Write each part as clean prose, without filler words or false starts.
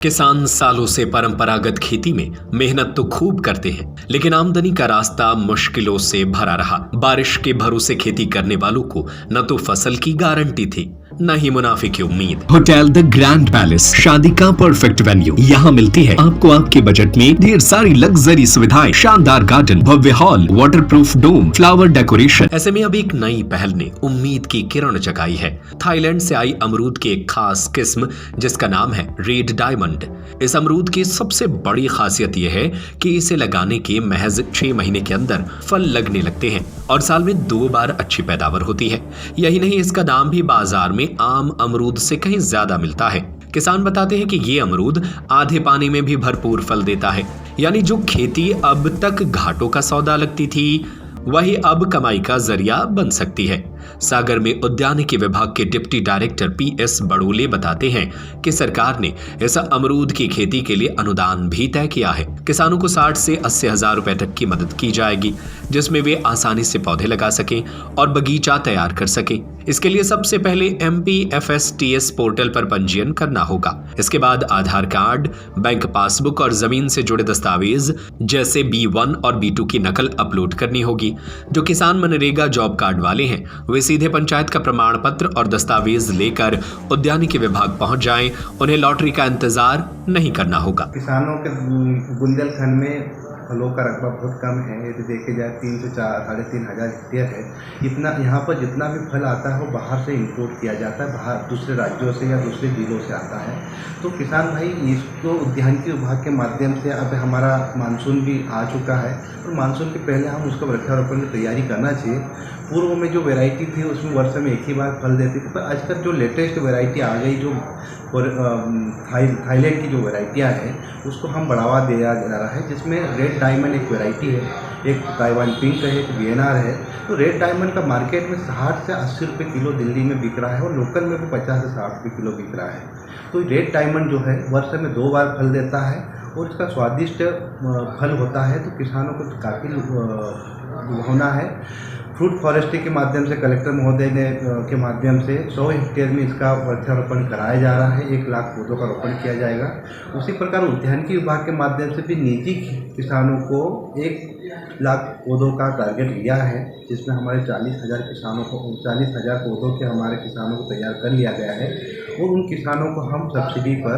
किसान सालों से परंपरागत खेती में मेहनत तो खूब करते हैं, लेकिन आमदनी का रास्ता मुश्किलों से भरा रहा। बारिश के भरोसे खेती करने वालों को न तो फसल की गारंटी थी, न ही मुनाफे की उम्मीद। होटल द ग्रैंड पैलेस, शादी का परफेक्ट वेन्यू। यहाँ मिलती है आपको आपके बजट में ढेर सारी लग्जरी सुविधाएं, शानदार गार्डन, भव्य हॉल, वाटरप्रूफ डोम, फ्लावर डेकोरेशन। ऐसे में अब एक नई पहल ने उम्मीद की किरण जगाई है। थाईलैंड से आई अमरूद की एक खास किस्म जिसका नाम है रेड डायमंड। इस अमरूद की सबसे बड़ी खासियत यह है कि इसे लगाने के महज 6 महीने के अंदर फल लगने लगते हैं और साल में 2 बार अच्छी पैदावार होती है। यही नहीं, इसका दाम भी बाजार में आम अमरूद से कहीं ज्यादा मिलता है। किसान बताते हैं कि ये अमरूद आधे पानी में भी भरपूर फल देता है, यानी जो खेती अब तक घाटों का सौदा लगती थी, वही अब कमाई का जरिया बन सकती है। सागर में उद्यानिकी विभाग के डिप्टी डायरेक्टर PS बड़ोले बताते हैं कि सरकार ने इस अमरूद की खेती के लिए अनुदान भी तय किया है। किसानों को 60 से 80 हजार रुपए तक की मदद की जाएगी, जिसमें वे आसानी से पौधे लगा सकें और बगीचा तैयार कर सकें। इसके लिए सबसे पहले MPFSTS पोर्टल पर पंजीयन करना होगा। इसके बाद आधार कार्ड, बैंक पासबुक और जमीन से जुड़े दस्तावेज जैसे B1 और B2 की नकल अपलोड करनी होगी। जो किसान मनरेगा जॉब कार्ड वाले हैं वे सीधे पंचायत का प्रमाण पत्र और दस्तावेज लेकर उद्यानिकी विभाग पहुंच जाएं। उन्हें लॉटरी का इंतजार नहीं करना होगा। किसानों के बुंदेलखंड में फलों का रकबा बहुत कम है। यदि देखे जाए 3 से 3.5 हजार हेक्टेयर है। इतना यहाँ पर जितना भी फल आता है वो बाहर से इंपोर्ट किया जाता है, बाहर दूसरे राज्यों से या दूसरे जिलों से आता है। तो किसान भाई इसको उद्यानिकी विभाग के माध्यम से, अब हमारा मानसून भी आ चुका है और मानसून के पहले हम उसका वृक्षारोपण की तैयारी करना चाहिए। पूर्व में जो वैरायटी थी उसमें वर्ष में एक ही बार फल देती थी, पर आजकल जो लेटेस्ट वैरायटी आ गई, जो थाईलैंड की जो वैरायटियाँ हैं उसको हम बढ़ावा दिया जा रहा है, जिसमें रेड डायमंड एक वैरायटी है, एक ताइवान पिंक है, एक VNR है। तो रेड डायमंड का मार्केट में 60 से 80 रुपये किलो दिल्ली में बिक रहा है और लोकल में भी 50 से 60 रुपये किलो बिक रहा है। तो रेड डायमंड जो है वर्ष में 2 बार फल देता है और इसका स्वादिष्ट फल होता है। तो किसानों को काफ़ी लुभावना है। फ्रूट फॉरेस्ट्री के माध्यम से कलेक्टर महोदय ने के माध्यम से 100 हेक्टेयर में इसका वृक्षारोपण कराया जा रहा है। 1 लाख पौधों का रोपण किया जाएगा। उसी प्रकार उद्यानिकी विभाग के माध्यम से भी निजी किसानों को 1 लाख पौधों का टारगेट लिया है, जिसमें हमारे 40,000 किसानों को 40,000 पौधों के हमारे किसानों को तैयार कर लिया गया है और उन किसानों को हम सब्सिडी पर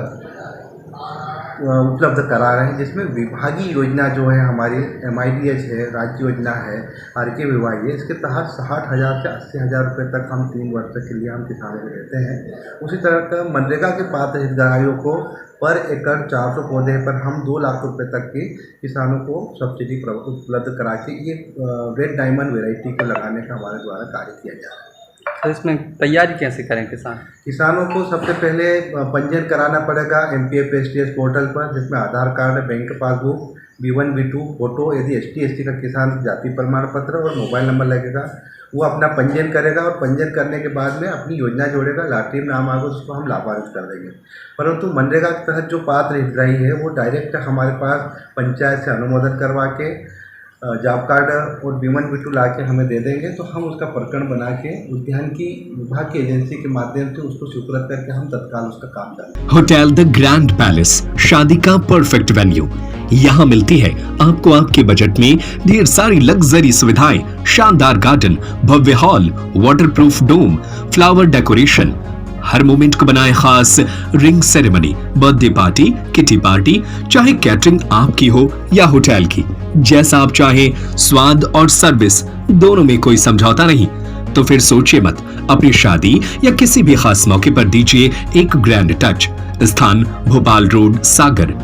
उपलब्ध करा रहे हैं, जिसमें विभागीय योजना जो है हमारी MIDH है, राज्य योजना है, RKVY है, इसके तहत 60,000 से 80,000 रुपये तक हम 3 वर्ष के लिए हम किसानों को देते हैं। उसी तरह का मनरेगा के पात्र हितग्राहियों को पर एकड़ 400 पौधे पर हम 2 लाख रुपये तक के किसानों को सब्सिडी उपलब्ध करा के ये रेड डायमंड वेराइटी को लगाने का हमारे द्वारा कार्य किया जा रहा है। तो इसमें तैयारी कैसे करें किसानों को सबसे पहले पंजीयन कराना पड़ेगा MPFSTS पोर्टल पर, जिसमें Aadhaar card, bank passbook, B1 B2 photo, यदि ST का किसान जाति प्रमाण पत्र और मोबाइल नंबर लगेगा। वो अपना पंजीयन करेगा और पंजीयन करने के बाद में अपनी योजना जोड़ेगा। लॉटरी में नाम आएगा उसको हम लाभान्वित कर देंगे। परंतु मनरेगा के तहत जो पात्र हितग्राही है वो डायरेक्ट हमारे पास पंचायत से अनुमोदन करवा के जॉब कार्ड और B1 B2 ला के हमें दे देंगे। तो हम उसका प्रकरण बना के उद्यानिकी विभाग की एजेंसी के माध्यम से उसको स्वीकृत करके हम तत्काल उसका काम करेंगे। होटल द ग्रैंड पैलेस, शादी का परफेक्ट वेन्यू। यहाँ मिलती है आपको आपके बजट में ढेर सारी लग्जरी सुविधाएं, शानदार गार्डन, भव्य हॉल, वाटरप्रूफ डोम, फ्लावर डेकोरेशन। हर मोमेंट को बनाए खास ring ceremony, birthday party, kitty party, चाहे कैटरिंग आपकी हो या होटल की, जैसा आप चाहें, स्वाद और सर्विस दोनों में कोई समझौता नहीं। तो फिर सोचिए मत, अपनी शादी या किसी भी खास मौके पर दीजिए एक ग्रैंड टच। स्थान भोपाल रोड, सागर।